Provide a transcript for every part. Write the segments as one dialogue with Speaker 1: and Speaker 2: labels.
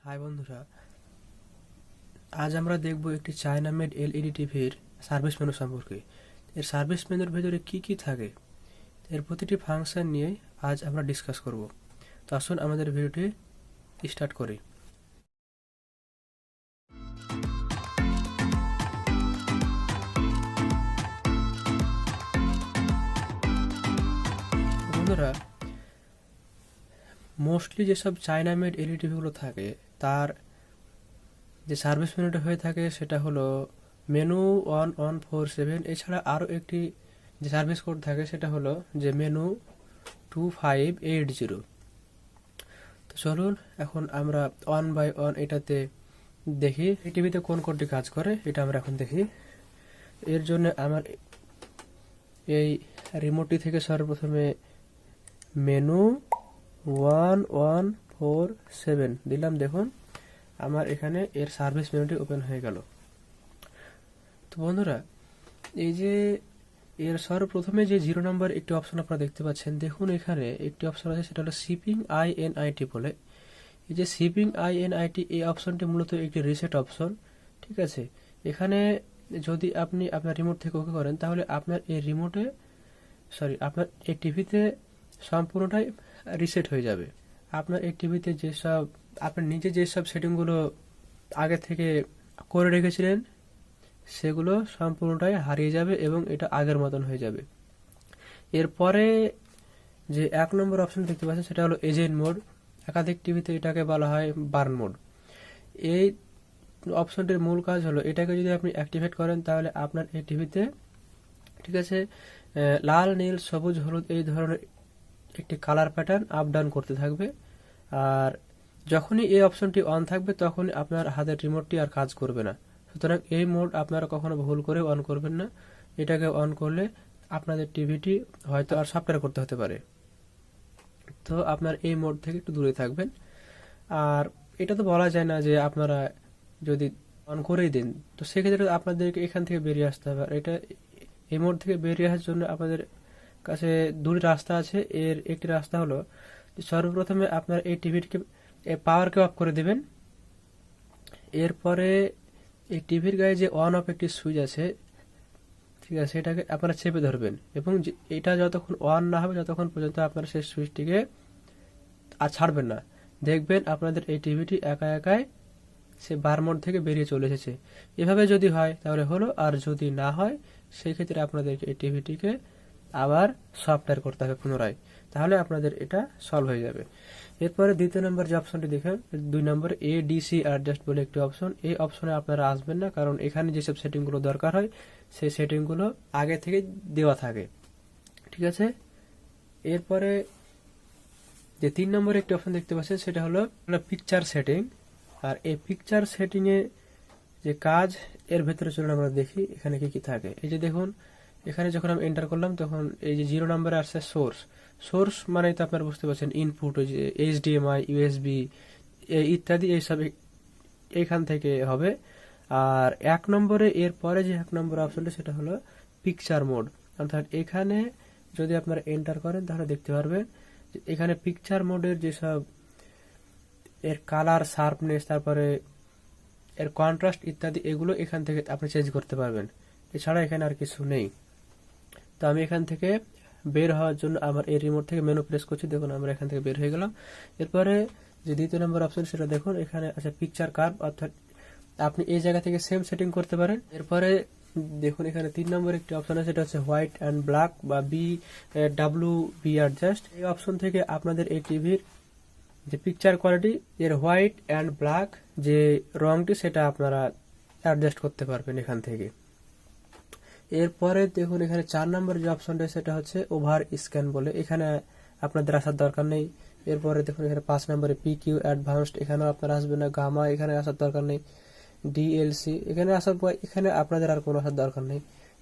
Speaker 1: High বন্ধুরা, আজ আমরা দেখব একটি চায়না মেড এলইডি টিভির সার্ভিস মেনু সম্পর্কে। এর সার্ভিস মেনুর ভেতরে কি কি থাকে, এর প্রতিটি ফাংশন নিয়ে আজ আমরা ডিসকাস করব। তো আসুন আমাদের ভিডিওটি স্টার্ট করি। বন্ধুরা, মোস্টলি যেসব চায়না মেড এলইডি টিভিগুলো থাকে তার যে সার্ভিস মেনুটা হয়ে থাকে সেটা হলো মেনু 1147। এছাড়া আরও একটি যে সার্ভিস কোড থাকে সেটা হলো যে মেনু 2580। তো চলুন এখন আমরা ওয়ান বাই ওয়ান এটাতে দেখি এই টিভিতে কোন কোডটি কাজ করে, এটা আমরা এখন দেখি। এর জন্য আমার এই রিমোটটি থেকে সর্বপ্রথমে মেনু 1147 দিলাম। দেখুন আমার এখানে এর সার্ভিস মেনুটি ওপেন হয়ে গেল। তো বন্ধুরা, এই যে এর সর্বপ্রথমে যে 0 নম্বর একটি অপশন আপনারা দেখতে পাচ্ছেন, দেখুন এখানে একটি অপশন আছে, সেটা হলো শিপিং INIT বলে। এই যে শিপিং INIT এই অপশনটি মূলত একটি রিসেট অপশন, ঠিক আছে। এখানে যদি আপনি আপনার রিমোট থেকে ওকে করেন তাহলে আপনার এই রিমোটে আপনার এই টিভিতে সম্পূর্ণটাই রিসেট হয়ে যাবে। আপনার এই টিভিতে যেসব আপনি নিজে যেসব সেটিংগুলো আগে থেকে করে রেখেছিলেন সেগুলো সম্পূর্ণটাই হারিয়ে যাবে এবং এটা আগের মতন হয়ে যাবে। এরপরে যে 1 নম্বর অপশন দেখতে পাচ্ছেন সেটা হলো এজেন্ট মোড। একাধিক টিভিতে এটাকে বলা হয় বার্ন মোড। এই অপশনটির মূল কাজ হলো এটাকে যদি আপনি অ্যাক্টিভেট করেন তাহলে আপনার এই টিভিতে, ঠিক আছে, লাল নীল সবুজ হলুদ এই ধরনের একটি কালার প্যাটার্ন আপ ডাউন করতে থাকবে। আর যখনই এই অপশনটি অন থাকবে তখনই আপনার হাতের রিমোটটি আর কাজ করবে না। সুতরাং এই মোড আপনারা কখনো ভুল করে অন করবেন না। এটাকে অন করলে আপনাদের টিভিটি হয়তো আর সফটওয়্যার করতে হতে পারে। তো আপনার এই মোড থেকে একটু দূরে থাকবেন। আর এটা তো বলা যায় না যে আপনারা যদি অন করেই দিন, তো সেক্ষেত্রে আপনাদেরকে এখান থেকে বেরিয়ে আসতে হবে। আর এটা এই মোড থেকে বেরিয়ে আসার জন্য আপনাদের কাছে দুটি রাস্তা আছে। এর একটি রাস্তা হলো সর্বপ্রথমে আপনার এই টিভিটিকে পাওয়ারকে অফ করে দেবেন। এরপরে এই টিভির গায়ে যে অন অফ একটি সুইচ আছে, ঠিক আছে, এটাকে আপনারা চেপে ধরবেন এবং এটা যতক্ষণ অন না হবে ততক্ষণ পর্যন্ত আপনারা সেই সুইচটিকে আর ছাড়বেন না। দেখবেন আপনাদের এই টিভিটি একা একাই সে বার মোড থেকে বেরিয়ে চলে এসেছে। এভাবে যদি হয় তাহলে হলো, আর যদি না হয় সেই ক্ষেত্রে আপনাদেরকে এই টিভিটিকে আবার সফটওয়্যার করতে হবে পুনরায়, তাহলে আপনাদের এটা সলভ হয়ে যাবে। এরপরে দ্বিতীয় নম্বর যে অপশনটি দেখেন, 2 নম্বর ADC অ্যাডজাস্ট বলে একটি অপশন। এই অপশনে আপনারা আসবেন না, কারণ এখানে যেসব সেটিংগুলো দরকার হয় সেই সেটিংগুলো আগে থেকে দেওয়া থাকে, ঠিক আছে। এরপরে যে 3 নম্বরে একটি অপশন দেখতে পাচ্ছেন সেটা হলো পিকচার সেটিং। আর এই পিকচার সেটিংয়ে যে কাজ, এর ভেতরে চলুন আমরা দেখি এখানে কি কি থাকে। এই যে দেখুন এখানে যখন আমি এন্টার করলাম তখন এই যে 0 নম্বরে আসছে সোর্স মানে তো আপনারা বুঝতে পারছেন ইনপুট, ওই যে HDMI USB ইত্যাদি এইসব এইখান থেকে হবে। আর 1 নম্বরে এর পরে যে 1 নম্বর অপশনটা সেটা হলো পিকচার মোড। অর্থাৎ এখানে যদি আপনারা এন্টার করেন তাহলে দেখতে পারবেন এখানে পিকচার মোডের যেসব এর কালার শার্পনেস, তারপরে এর কন্ট্রাস্ট ইত্যাদি এগুলো এখান থেকে আপনি চেঞ্জ করতে পারবেন। এছাড়া এখানে আর কিছু নেই। তো আমি এখান থেকে বের হওয়ার জন্য আমার এই রিমোট থেকে মেনু প্রেস করছি। দেখুন আমরা এখান থেকে বের হয়ে গেলাম। এরপরে যে দ্বিতীয় নম্বর অপশন সেটা দেখুন, এখানে আছে পিকচার কার্ভ, অর্থাৎ আপনি এই জায়গা থেকে সেম সেটিং করতে পারেন। এরপরে দেখুন এখানে 3 নম্বর একটি অপশন আছে, সেটা হচ্ছে হোয়াইট অ্যান্ড ব্ল্যাক বা WB অ্যাডজাস্ট। এই অপশন থেকে আপনাদের এই টিভির যে পিকচার কোয়ালিটি, এর হোয়াইট অ্যান্ড ব্ল্যাক যে রংটি সেটা আপনারা অ্যাডজাস্ট করতে পারবেন এখান থেকে। এরপরে দেখুন এখানে 4 নম্বর যে অপশনটা সেটা হচ্ছে ওভার স্ক্যান বলে, এখানে আপনাদের আসার দরকার নেই। এরপরে দেখুন এখানে 5 নম্বরে PQ অ্যাডভান্সড, এখানেও আপনারা আসবেন না। গামা এখানে আসার দরকার নেই। DLC এখানে আসার পর এখানে আপনাদের আর কোনো আসার দরকার নেই,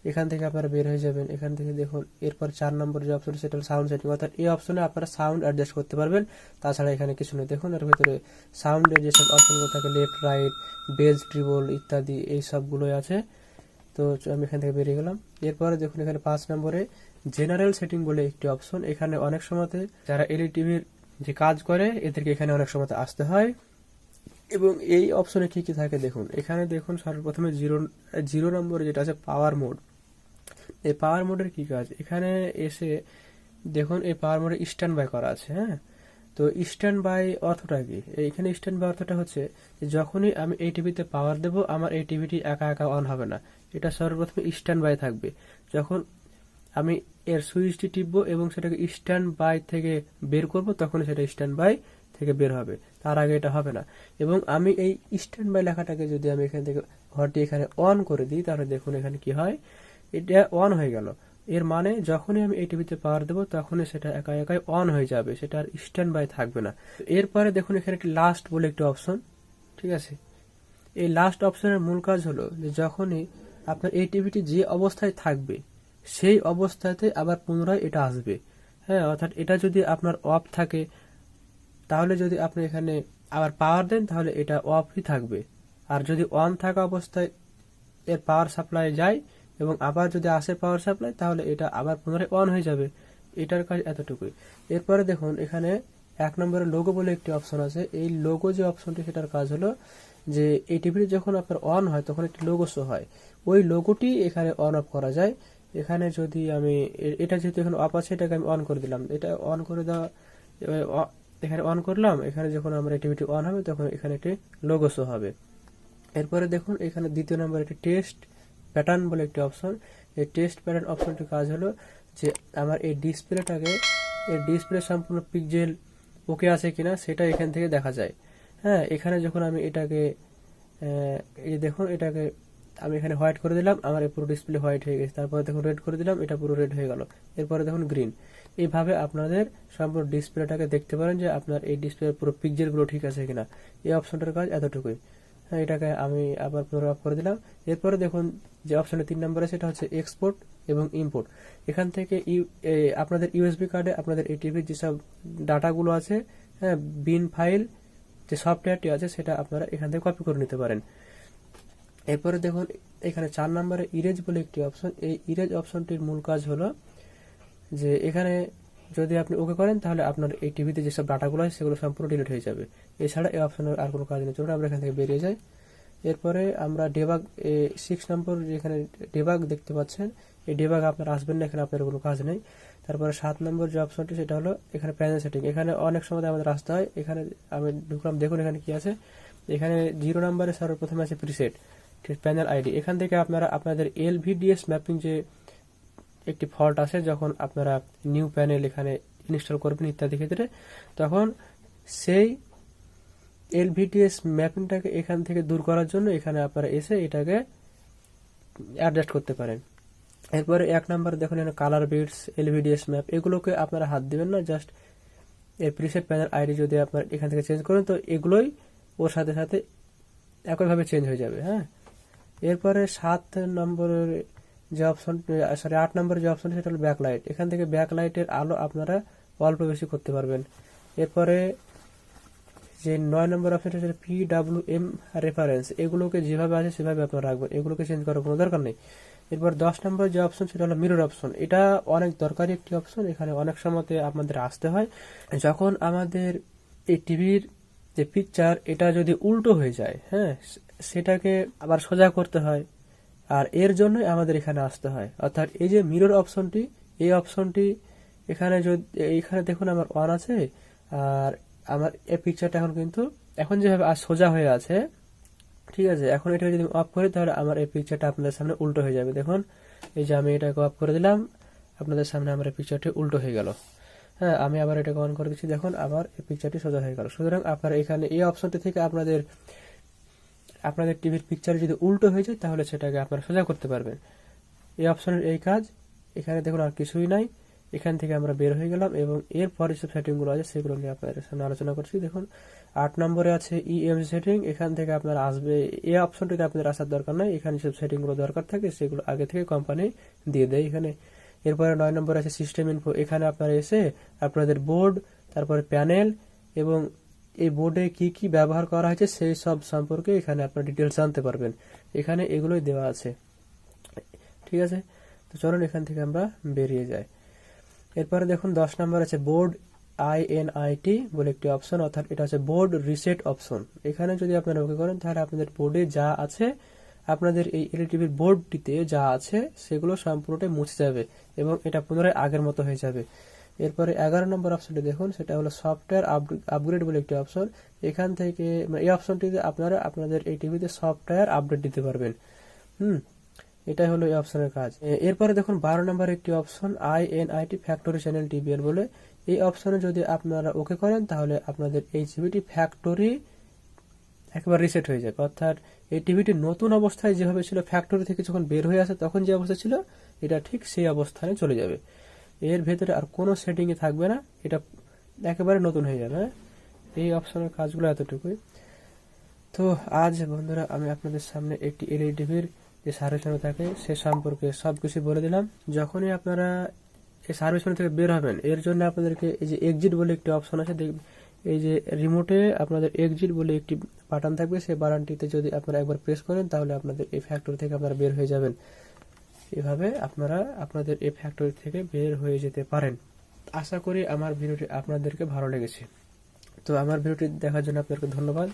Speaker 1: এখান থেকে আপনারা বের হয়ে যাবেন এখান থেকে। দেখুন এরপর 4 নম্বর যে অপশন সেটা হল সাউন্ড সেটিং, অর্থাৎ এই অপশনে আপনারা সাউন্ড অ্যাডজাস্ট করতে পারবেন। তাছাড়া এখানে কিছু নেই। দেখুন এর ভিতরে সাউন্ডের যেসব অপশনগুলো থাকে, লেফট রাইট বেস ট্রিবল ইত্যাদি এই সবগুলোই আছে। তো আমি এখান থেকে বেরিয়ে গেলাম। এরপরে দেখুন এখানে 5 নম্বরে জেনারেল সেটিং বলে একটি অপশন। এখানে অনেক সময়তে যারা এলইডি টিভির যে কাজ করে এদেরকে এখানে অনেক সময়তে আসতে হয়। এবং এই অপশনে কি কি থাকে দেখুন, এখানে দেখুন সর্বপ্রথমে জিরো নম্বরে যেটা আছে পাওয়ার মোড। এই পাওয়ার মোডের কি কাজ, এখানে এসে দেখুন এই পাওয়ার মোডে স্ট্যান্ড বাই করা আছে। হ্যাঁ, তো স্ট্যান্ড বাই অর্থটা কি, এইখানে স্ট্যান্ড বাই অর্থটা হচ্ছে যে যখনই আমি এই টিভিতে পাওয়ার দেব আমার এই টিভিটি একা একা অন হবে না, এটা সর্বপ্রথমে স্ট্যান্ড বাই থাকবে। যখন আমি এর সুইচটি টিপবো এবং সেটাকে স্ট্যান্ড বাই থেকে বের করব তখন সেটা স্ট্যান্ড বাই থেকে বের হবে, তার আগে এটা হবে না। এবং আমি এই স্ট্যান্ড বাই লেখাটাকে যদি আমি এখান থেকে ঘরটি এখানে অন করে দিই তাহলে দেখুন এখানে কি হয়, এটা অন হয়ে গেল। এর মানে যখনই আমি এই টিভিতে পাওয়ার দেবো তখনই সেটা একা একাই অন হয়ে যাবে, সেটা আর স্ট্যান্ড বাই থাকবে না। এরপরে দেখুন এখানে একটি লাস্ট বলে একটি অপশন, ঠিক আছে। এই লাস্ট অপশনের মূল কাজ হলো যে যখনই আপনার এই টিভিটি যে অবস্থায় থাকবে সেই অবস্থাতে আবার পুনরায় এটা আসবে। হ্যাঁ, অর্থাৎ এটা যদি আপনার অফ থাকে তাহলে যদি আপনি এখানে আবার পাওয়ার দেন তাহলে এটা অফই থাকবে, আর যদি অন থাকা অবস্থায় এর পাওয়ার সাপ্লাই যায় এবং আবার যদি আসে পাওয়ার সাপ্লাই তাহলে এটা আবার পুনরায় অন হয়ে যাবে। এটার কাজ এতটুকুই। এরপরে দেখুন এখানে 1 নম্বরে লোগো বলে একটি অপশন আছে। এই লোগো যে অপশনটি সেটার কাজ হলো যে এই টিভিটি যখন আপনার অন হয় তখন একটি লোগো শো হয়, ওই লোগোটি এখানে অন অফ করা যায়। এখানে যদি আমি এটা যেহেতু এখানে অফ আছে এটাকে আমি অন করে দিলাম, এটা অন করে দেওয়া, এখানে অন করলাম, এখানে যখন আমার এই টিভিটি অন হবে তখন এখানে একটি লোগো শো হবে। এরপরে দেখুন এখানে 2 নম্বর একটি টেস্ট প্যাটার্ন বলে একটি অপশন। এই টেস্ট প্যাটার্ন অপশনটির কাজ হলো যে আমার এই ডিসপ্লেটাকে, এই ডিসপ্লে সম্পূর্ণ পিক্সেল ওকে আছে কিনা সেটা এখান থেকে দেখা যায়। হ্যাঁ, এখানে যখন আমি এটাকে এই দেখুন এটাকে আমি এখানে হোয়াইট করে দিলাম, আমার এই পুরো ডিসপ্লে হোয়াইট হয়ে গেছে। তারপরে দেখুন রেড করে দিলাম, এটা পুরো রেড হয়ে গেল। এরপরে দেখুন গ্রিন। এইভাবে আপনাদের সম্পূর্ণ ডিসপ্লেটাকে দেখতে পারেন যে আপনার এই ডিসপ্লের পুরো পিক্সেলগুলো ঠিক আছে কিনা। এই অপশনটার কাজ এতটুকুই। হ্যাঁ, এটাকে আমি আবার পুনরায় অফ করে দিলাম। এরপরে দেখুন যে অপশনে 3 নম্বরে সেটা হচ্ছে এক্সপোর্ট এবং ইম্পোর্ট। এখান থেকে আপনাদের ইউএসবি কার্ডে আপনাদের এই টিভির যেসব ডাটাগুলো আছে, হ্যাঁ, বিন ফাইল যে সফটওয়্যারটি আছে সেটা আপনারা এখান থেকে কপি করে নিতে পারেন। এরপরে দেখুন এখানে 4 নম্বরে ইরেজ বলে একটি অপশন। এই ইরেজ অপশনটির মূল কাজ হলো যে এখানে যদি আপনি ওকে করেন তাহলে আপনার এই টিভিতে যেসব ডাটাগুলো আছে সেগুলো সম্পূর্ণ ডিলিট হয়ে যাবে। এছাড়া এই অপশনের আর কোনো কাজ নেই। চলুন আমরা এখান থেকে বেরিয়ে যাই। এরপরে আমরা ডেবাগ 6 নম্বর যেখানে ডেবাগ দেখতে পাচ্ছেন, এই ডেবাগ আপনার আসবেন না, এখানে আপনার কোনো কাজ নেই। তারপরে 7 নম্বর যে অপশনটি সেটা হলো এখানে প্যানেল সেটিং। এখানে অনেক সময় আমাদের আসতে হয়, এখানে আমি ঢুকলাম, দেখুন এখানে কি আছে। এখানে 0 নম্বরে সর্বপ্রথমে আছে প্রিসেট, ঠিক প্যানেল আইডি। এখান থেকে আপনারা আপনাদের এলভিডিএস ম্যাপিং যে একটি ফল্ট আসে যখন আপনারা নিউ প্যানেল এখানে ইনস্টল করবেন ইত্যাদি ক্ষেত্রে, তখন সেই এলভিডিএস ম্যাপিংটাকে এখান থেকে দূর করার জন্য এখানে আপনারা এসে এটাকে অ্যাডজাস্ট করতে পারেন। এরপরে 1 নম্বর দেখুন এখানে কালার বিটস, এলভিডিএস ম্যাপ, এগুলোকে আপনারা হাত দিবেন না। জাস্ট এই প্রিসেট প্যানেল আইডি যদি আপনারা এখান থেকে চেঞ্জ করেন তো এগুলোই ওর সাথে সাথে একইভাবে চেঞ্জ হয়ে যাবে। হ্যাঁ, এরপরে 7 নম্বরের যে অপশন, 8 নম্বরের যে অপশন সেটা হলো ব্যাকলাইট। এখান থেকে ব্যাকলাইটের আলো আপনারা অল্প বেশি করতে পারবেন। এরপরে যে 9 নম্বর অপশন হচ্ছে PWM রেফারেন্স, এগুলোকে যেভাবে আছে সেভাবে আপনারা রাখবেন, এগুলোকে চেঞ্জ করার কোনো দরকার নেই। এরপর 10 নম্বর যে অপশন সেটা হলো মিরর অপশন। এটা অনেক দরকারি একটি অপশন। এখানে অনেক সময়তে আমাদের আসতে হয় যখন আমাদের এই টিভির যে পিকচার এটা যদি উল্টো হয়ে যায়, হ্যাঁ, সেটাকে আবার সোজা করতে হয়, আর এর জন্যই আমাদের এখানে আসতে হয়। অর্থাৎ এই যে মিরর অপশনটি, এই অপশনটি এখানে এইখানে দেখুন আমার অন আছে, আর আমার এই পিকচারটা এখন যেভাবে সোজা হয়ে আছে, ঠিক আছে, এখন এটা যদি অফ করি তাহলে আমার এই পিকচারটা আপনাদের সামনে উল্টো হয়ে যাবে। দেখুন এই যে আমি এটাকে অফ করে দিলাম, আপনাদের সামনে আমার এই পিকচারটি উল্টো হয়ে গেল। হ্যাঁ, আমি আবার এটাকে অন করে দিচ্ছি, দেখুন আবার এই পিকচারটি সোজা হয়ে গেল। সুতরাং আপনারা এখানে এই অপশনটি থেকে আপনাদের টিভির পিকচার যদি উল্টো হয়ে যায় তাহলে সেটাকে আপনারা সোজা করতে পারবেন। এই অপশনের এই কাজ। এখানে দেখুন আর কিছুই নাই। এখান থেকে আমরা বের হয়ে গেলাম এবং এরপরে যেসব সেটিংগুলো আছে সেগুলো নিয়ে আপনাদের সামনে আলোচনা করছি। দেখুন 8 নম্বরে আছে EMG সেটিং। এখান থেকে আপনারা আসবে, এই অপশনটিতে আপনাদের আসার দরকার নাই। এখানে যেসব সেটিংগুলো দরকার থাকে সেগুলো আগে থেকে কোম্পানি দিয়ে দেয় এখানে। এরপরে 9 নম্বরে আছে সিস্টেম ইনফো। এখানে আপনারা এসে আপনাদের বোর্ড, তারপরে প্যানেল এবং এই বোর্ডে কি কি ব্যবহার করা হয়েছে সেই সব সম্পর্কে এখানে আপনারা ডিটেলস জানতে পারবেন। এখানে এগুলোই দেওয়া আছে, ঠিক আছে। তো চলুন এখান থেকে আমরা বেরিয়ে যাই। এরপরে দেখুন 10 নম্বর আছে বোর্ড INIT বলে একটি অপশন, অর্থাৎ এটা হচ্ছে বোর্ড রিসেট অপশন। এখানে যদি আপনারা ওকে করেন তাহলে আপনাদের বোর্ডে যা আছে, আপনাদের এই এলইডি টিভির বোর্ডটিতে যা আছে সেগুলো সম্পূর্ণটাই মুছে যাবে এবং এটা পুনরায় আগের মতো হয়ে যাবে। এরপরে 11 নম্বর অপশনটি দেখুন, সেটা হলো সফটওয়্যার আপগ্রেড বলে একটি অপশন। এখান থেকে এই অপশনটিতে আপনারা আপনাদের এই টিভিতে সফটওয়্যার আপডেট দিতে পারবেন। এটাই হলো এই অপশনের কাজ। এরপরে দেখুন 12 নম্বর একটি অপশন INIT ফ্যাক্টরি চ্যানেল টিভিএর বলে। এই অপশনে যদি আপনারা ওকে করেন তাহলে আপনাদের এই টিভিটি ফ্যাক্টরি একবার রিসেট হয়ে যাবে, অর্থাৎ এই টিভিটি নতুন অবস্থায় যেভাবে ছিল, ফ্যাক্টরি থেকে যখন বের হয়ে আসে তখন যে অবস্থা ছিল, এটা ঠিক সেই অবস্থানে চলে যাবে। এর ভেতরে আর কোনো সেটিংয়ে থাকবে না, এটা একেবারে নতুন হয়ে যাবে। এই অপশনের কাজগুলো এতটুকুই। তো আজ বন্ধুরা আমি আপনাদের সামনে একটি এলইডি টিভির যে সার্ভিস মেনু থাকে সে সম্পর্কে সবকিছু বলে দিলাম। যখনই আপনারা এই সার্ভিস মেনু থেকে বের হবেন, এর জন্য আপনাদেরকে এই যে এক্সিট বলে একটি অপশন আছে, এই যে রিমোটে আপনাদের এক্সিট বলে একটি বাটন থাকবে, সেই বাটনটিতে যদি আপনারা একবার প্রেস করেন তাহলে আপনাদের এই ফ্যাক্টরি থেকে আপনারা বের হয়ে যাবেন। এভাবে আপনারা আপনাদের এই ফ্যাক্টরি থেকে বের হয়ে যেতে পারেন। আশা করি আমার ভিডিওটি আপনাদেরকে ভালো লেগেছে। তো আমার ভিডিওটি দেখার জন্য আপনাদেরকে ধন্যবাদ।